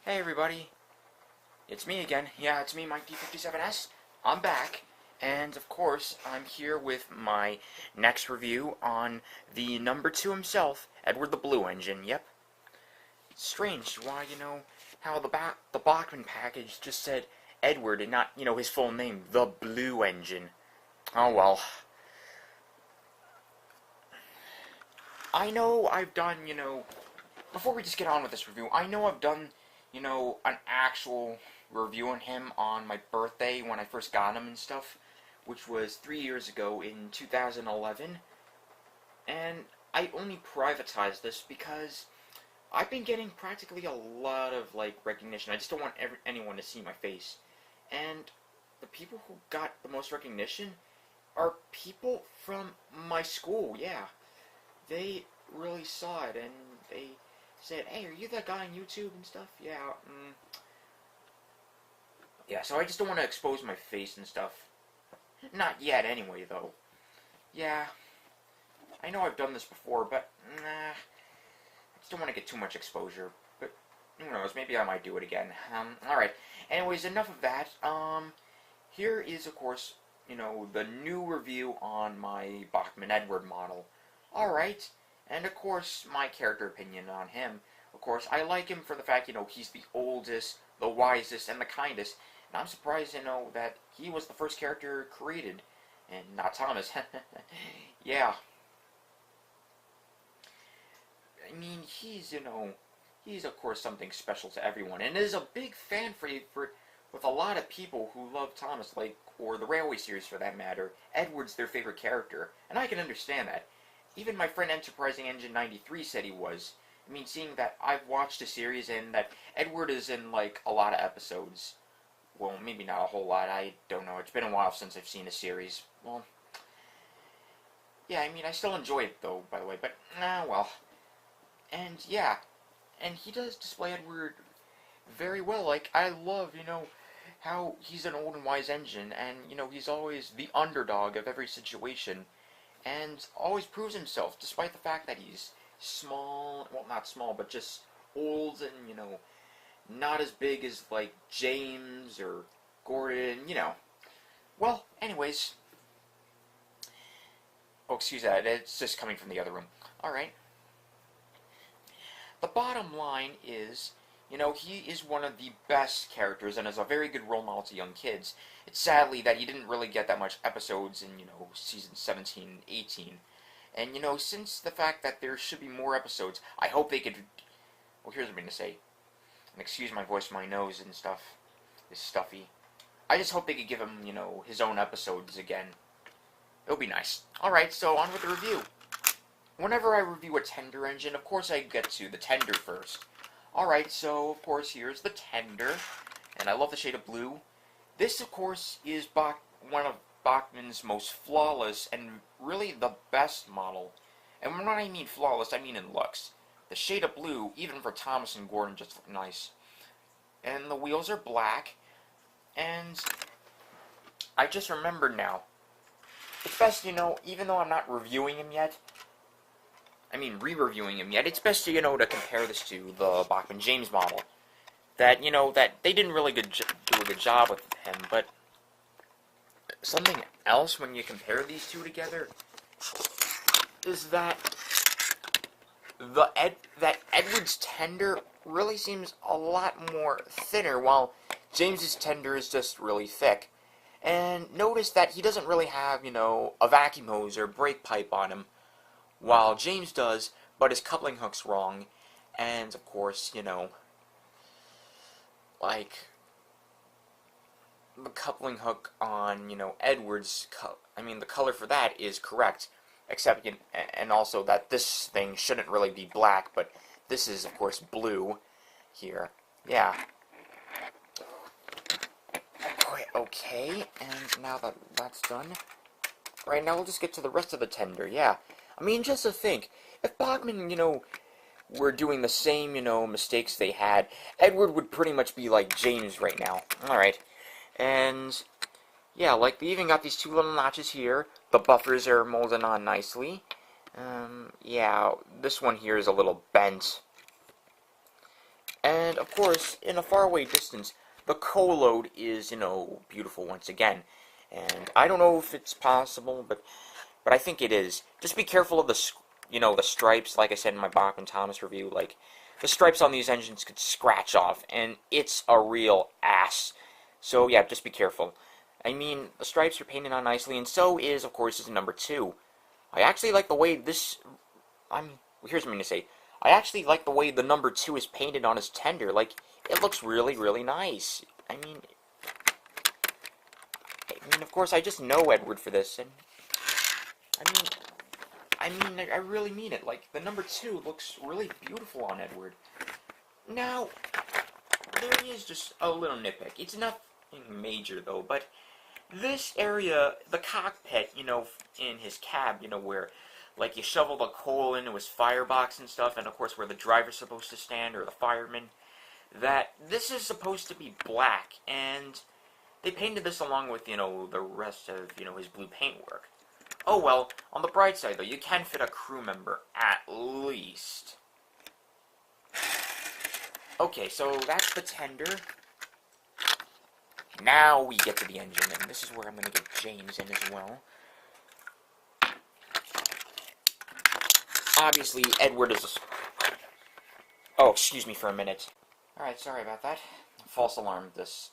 Hey everybody, it's me again. Yeah, it's me, Mike D57S. I'm back, and of course, I'm here with my next review on the number 2 himself, Edward the Blue Engine. Yep. Strange, why, how the Bachmann package just said Edward and not, his full name, the Blue Engine. Oh well. I know I've done, before we just get on with this review, I know I've done, an actual review on him on my birthday when I first got him and stuff, which was 3 years ago in 2011, and I only privatized this because I've been getting practically a lot of, recognition. I just don't want anyone to see my face, and the people who got the most recognition are people from my school, yeah. They really saw it, and they said, "Hey, are you that guy on YouTube and stuff?" Yeah, yeah, so I just don't want to expose my face and stuff. Not yet, anyway, though. Yeah, I know I've done this before, but, I just don't want to get too much exposure. But, who knows, maybe I might do it again. Alright, anyways, enough of that. Here is, of course, the new review on my Bachmann Edward model. Alright, and of course, my character opinion on him. Of course, I like him for the fact, he's the oldest, the wisest, and the kindest. And I'm surprised, that he was the first character created, and not Thomas. Yeah. I mean, he's of course something special to everyone, and is a big fan with a lot of people who love Thomas, or the Railway series for that matter. Edward's their favorite character, and I can understand that. Even my friend Enterprising Engine 93 said he was. I mean, seeing that I've watched a series and that Edward is in, a lot of episodes. Well, maybe not a whole lot, I don't know. It's been a while since I've seen a series. Well, yeah, I mean, I still enjoy it, though, by the way, but, well. And, yeah, and he does display Edward very well. I love, how he's an old and wise engine, and, he's always the underdog of every situation, and always proves himself, despite the fact that he's small, well, not small, but just old and, not as big as, James or Gordon, Well, anyways. Oh, excuse that, it's just coming from the other room. Alright. The bottom line is, he is one of the best characters and is a very good role model to young kids. It's sadly that he didn't really get that much episodes in, season 17 and 18. And, since the fact that there should be more episodes, I hope they could... Well, here's what I'm going to say. And excuse my voice, my nose and stuff is stuffy. I just hope they could give him, his own episodes again. It'll be nice. Alright, so on with the review. Whenever I review a tender engine, of course I get to the tender first. Alright, so, of course, here's the tender. And I love the shade of blue. This, of course, is one of Bachmann's most flawless and really the best model. And when I mean flawless, I mean in looks. The shade of blue, even for Thomas and Gordon, just look nice. And the wheels are black. And I just remembered now. It's best, even though I'm not reviewing him yet, re-reviewing him yet, it's best to, to compare this to the Bachmann James model. That, that they didn't really do a good job with him, but something else when you compare these two together is that Edward's tender really seems a lot more thinner, while James's tender is just really thick. And notice that he doesn't really have, a vacuum hose or brake pipe on him, while James does, but his coupling hook's wrong. And, of course, the coupling hook on, Edward's, the color for that is correct, except, and also that this thing shouldn't really be black, but this is, of course, blue here. Yeah. Okay, and now that that's done, right, now we'll just get to the rest of the tender, yeah. Just to think, if Bachmann, were doing the same, mistakes they had, Edward would pretty much be like James right now. Alright, and, yeah, they even got these two little notches here. The buffers are molded on nicely. Yeah, this one here is a little bent. And, of course, in a faraway distance, the co-load is, beautiful once again. And I don't know if it's possible, but I think it is. Just be careful of the stripes, like I said in my Bachmann Thomas review, like, the stripes on these engines could scratch off, and it's a real ass. So, yeah, just be careful. I mean, the stripes are painted on nicely, and so is, of course, his number 2. I actually like the way this... here's what I'm going to say. I actually like the way the number 2 is painted on his tender. Like, it looks really, really nice. I mean, of course, I just know Edward for this, and... I really mean it. Like, the number 2 looks really beautiful on Edward. Now, there is just a little nitpick. It's nothing major, though, but this area, the cockpit, in his cab, where, like, you shovel the coal into his firebox and stuff, and, of course, where the driver's supposed to stand, or the fireman, that this is supposed to be black, and they painted this along with, the rest of, his blue paintwork. Oh well, on the bright side, though, you can fit a crew member, at least. Okay, so that's the tender. Now we get to the engine, and this is where I'm going to get James in as well. Obviously, Edward is a... Oh, excuse me for a minute. Alright, sorry about that. False alarm, this,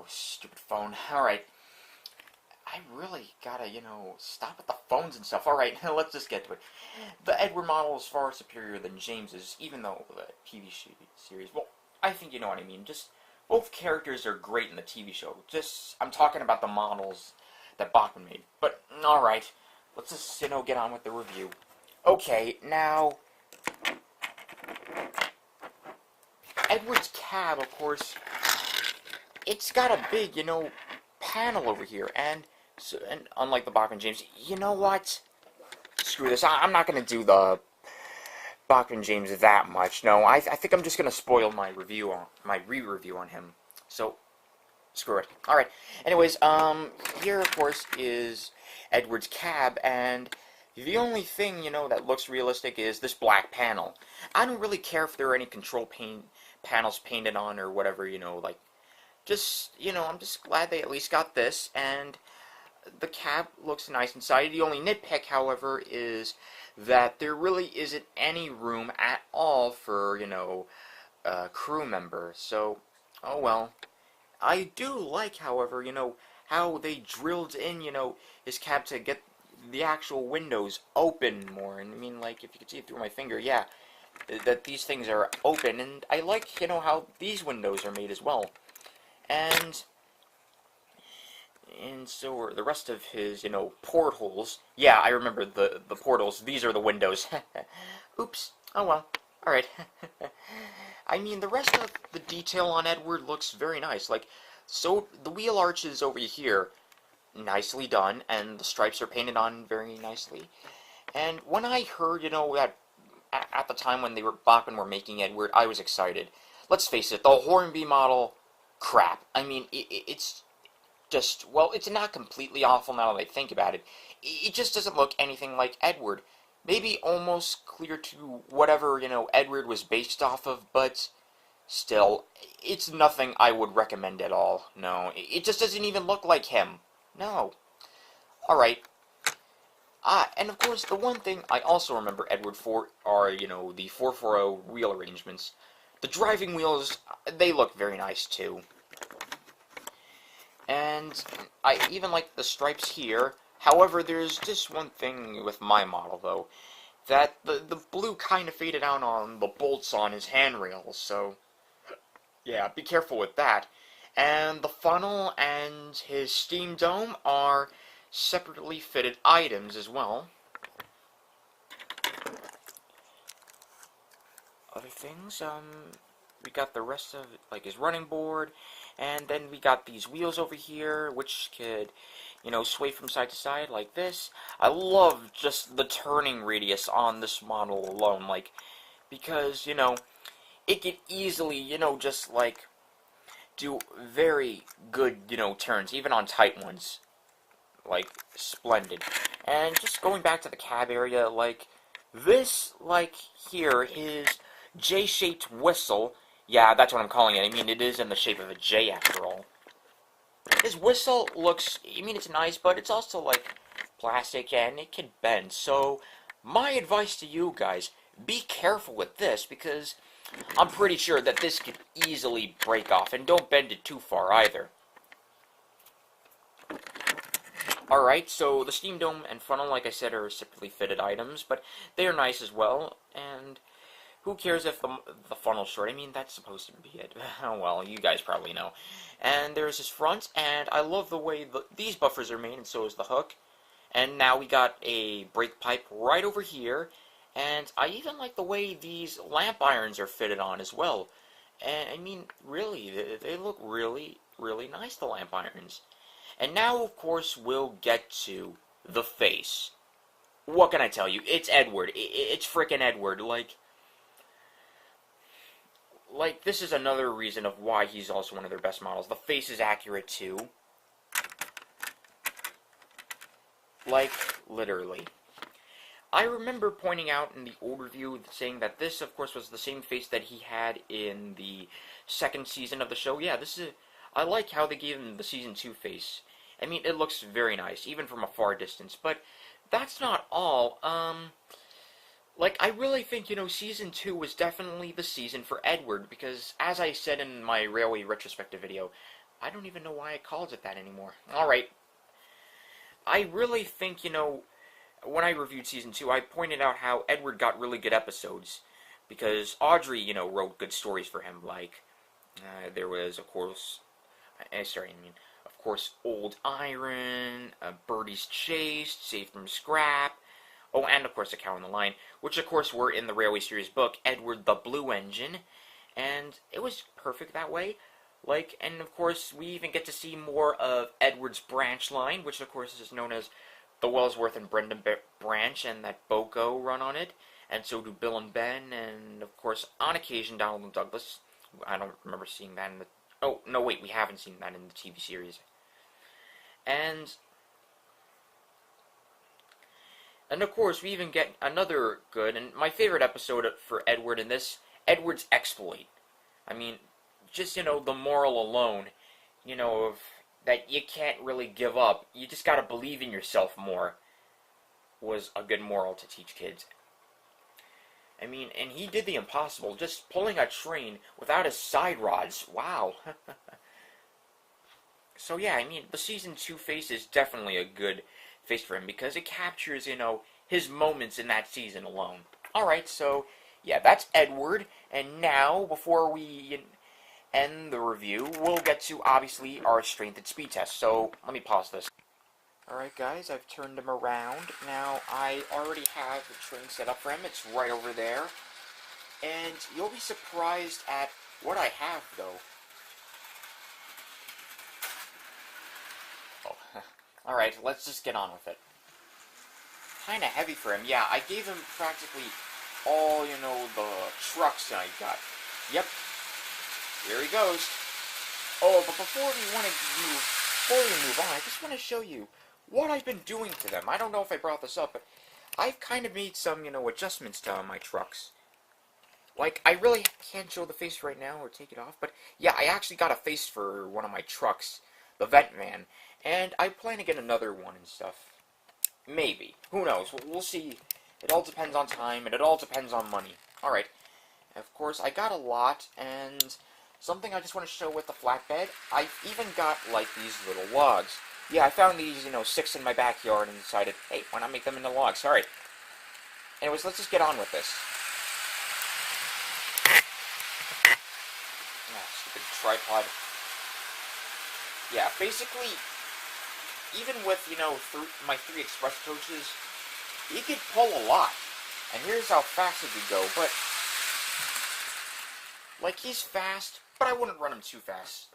stupid phone. Alright. I really gotta, stop with the phones and stuff. Alright, let's just get to it. The Edward model is far superior than James's, even though the TV series... Well, I think you know what I mean. Just, both characters are great in the TV show. Just, I'm talking about the models that Bachmann made. But, alright. Let's just, get on with the review. Okay, now... Edward's cab, of course, it's got a big, panel over here, and unlike the Bachmann James, you know what? Screw this. I'm not going to do the Bachmann James that much. No, I think I'm just going to spoil my re-review on him. So, screw it. Alright, anyways, here, of course, is Edward's cab, and the only thing, that looks realistic is this black panel. I don't really care if there are any control panels painted on or whatever, like, just, I'm just glad they at least got this, and the cab looks nice inside. The only nitpick, however, is that there really isn't any room at all for, a crew member, so, oh well. I do like, however, how they drilled in, his cab to get the actual windows open more, and I mean, like, if you could see it through my finger, yeah, that these things are open, and I like, how these windows are made as well. And so are the rest of his, portholes. Yeah, I remember the portals. These are the windows. Oops. Oh well. Alright. I mean, the rest of the detail on Edward looks very nice. Like, so the wheel arches over here, nicely done, and the stripes are painted on very nicely. And when I heard, that at the time when Bachmann were making Edward, I was excited. Let's face it, the Hornby model, crap. I mean, it's just, well, it's not completely awful now that I think about it. It just doesn't look anything like Edward. Maybe almost clear to whatever, Edward was based off of, but still, it's nothing I would recommend at all. No, it just doesn't even look like him. No. Alright. And of course, the one thing I also remember Edward for are, the 440 wheel arrangements. The driving wheels, they look very nice too. And I even like the stripes here. However, there's just one thing with my model, though. That the blue kind of faded out on the bolts on his handrails, so... yeah, be careful with that. And the funnel and his steam dome are separately fitted items as well. Other things, we got the rest of, like, his running board, and then we got these wheels over here, which could, sway from side to side like this. I love just the turning radius on this model alone, like, because, it could easily, just, like, do very good, turns, even on tight ones. Like, splendid. And just going back to the cab area, like, this, like, here, his J-shaped whistle, Yeah, that's what I'm calling it. I mean, it is in the shape of a J after all. His whistle looks, I mean, it's nice, but it's also like plastic and it can bend. So, my advice to you guys, be careful with this because I'm pretty sure that this could easily break off, and don't bend it too far either. Alright, so the steam dome and funnel, like I said, are reciprocally fitted items, but they are nice as well, and who cares if the funnel's short? I mean, that's supposed to be it. Oh well, you guys probably know. And there's his front, and I love the way these buffers are made, and so is the hook. And now we got a brake pipe right over here, and I even like the way these lamp irons are fitted on as well. And I mean, really, they look really, really nice, the lamp irons. And now, of course, we'll get to the face. What can I tell you? It's Edward. It's frickin' Edward. Like, this is another reason of why he's also one of their best models. The face is accurate, too. Like, literally. I remember pointing out in the old review saying that this, of course, was the same face that he had in the second season of the show. Yeah, I like how they gave him the Season 2 face. I mean, it looks very nice, even from a far distance. But that's not all. Like, I really think, Season 2 was definitely the season for Edward, because, as I said in my Railway retrospective video, I don't even know why I called it that anymore. Alright. I really think, when I reviewed Season 2, I pointed out how Edward got really good episodes, because Audrey, wrote good stories for him, like, there was, of course, Old Iron, Birdie's Chased, Saved from Scrap, oh, and of course, A Cow on the Line, which of course were in the Railway series book, Edward the Blue Engine, and it was perfect that way. Like, and of course, we even get to see more of Edward's branch line, which of course is known as the Wellsworth and Brendan branch, and that Boko run on it, and so do Bill and Ben, and of course, on occasion, Donald and Douglas. I don't remember seeing that in the... Oh, no, wait, we haven't seen that in the TV series. And of course, we even get another good, and my favorite episode for Edward in this, Edward's exploit. I mean, just, the moral alone, of that you can't really give up. You just gotta believe in yourself more, was a good moral to teach kids. I mean, and he did the impossible, just pulling a train without his side rods. Wow. So yeah, I mean, the Season 2 face is definitely a good face for him, because it captures, his moments in that season alone. Alright, so, yeah, that's Edward, and now, before we end the review, we'll get to, obviously, our strength and speed test. So, let me pause this. Alright guys, I've turned him around. Now, I already have the train set up for him. It's right over there. And you'll be surprised at what I have, though. Oh, alright, let's just get on with it. Kinda heavy for him. Yeah, I gave him practically all, the trucks I got. Yep. Here he goes. Oh, but before we move on, I just want to show you what I've been doing to them. I don't know if I brought this up, but I've kind of made some, adjustments to my trucks. Like, I really can't show the face right now or take it off, but yeah, I actually got a face for one of my trucks, the Vent Van, and I plan to get another one and stuff. Maybe. Who knows? We'll see. It all depends on time, and it all depends on money. Alright. Of course, I got a lot, and something I just want to show with the flatbed, I even got, like, these little logs. Yeah, I found these, 6 in my backyard and decided, hey, why not make them into logs? Alright. Anyways, let's just get on with this. Ah, stupid tripod. Yeah, basically, even with, my 3 express coaches, he could pull a lot. And here's how fast he could go, but... Like, he's fast, but I wouldn't run him too fast.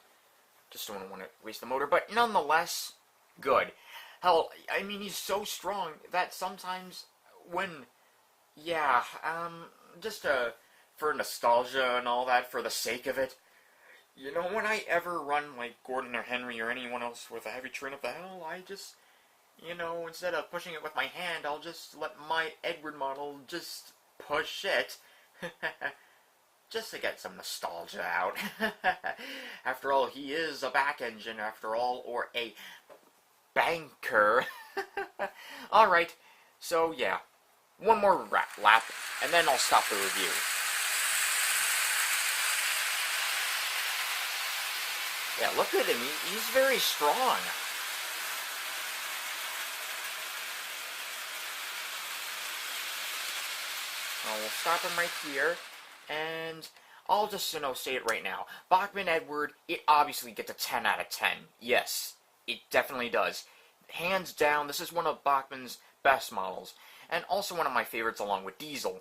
Just don't want to waste the motor, but nonetheless, good. Hell, I mean, he's so strong that sometimes when, yeah, just for nostalgia and all that, for the sake of it, when I ever run, like, Gordon or Henry or anyone else with a heavy train up the hill, I just, instead of pushing it with my hand, I'll just let my Edward model just push it. just to get some nostalgia out. After all, he is a back engine, after all, or a banker. Alright, so yeah, one more lap, and then I'll stop the review. Yeah, look at him, he's very strong. We'll stop him right here, and I'll just, say it right now. Bachmann Edward, it obviously gets a 10 out of 10. Yes, it definitely does. Hands down, this is one of Bachmann's best models, and also one of my favorites along with Diesel.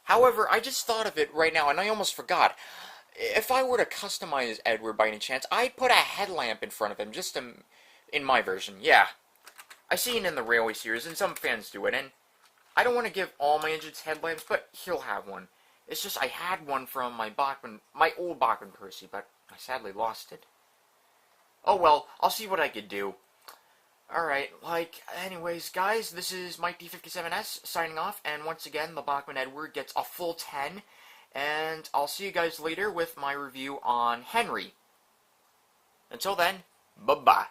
However, I just thought of it right now, and I almost forgot. If I were to customize Edward by any chance, I'd put a headlamp in front of him, just in my version, yeah. I see it in the Railway series, and some fans do it, and I don't want to give all my engines headlamps, but he'll have one. It's just I had one from my old Bachmann Percy, but I sadly lost it. Oh well, I'll see what I could do. Alright, anyways, guys, this is Mike D57S signing off, and once again, the Bachmann Edward gets a full 10, and I'll see you guys later with my review on Henry. Until then, bye-bye.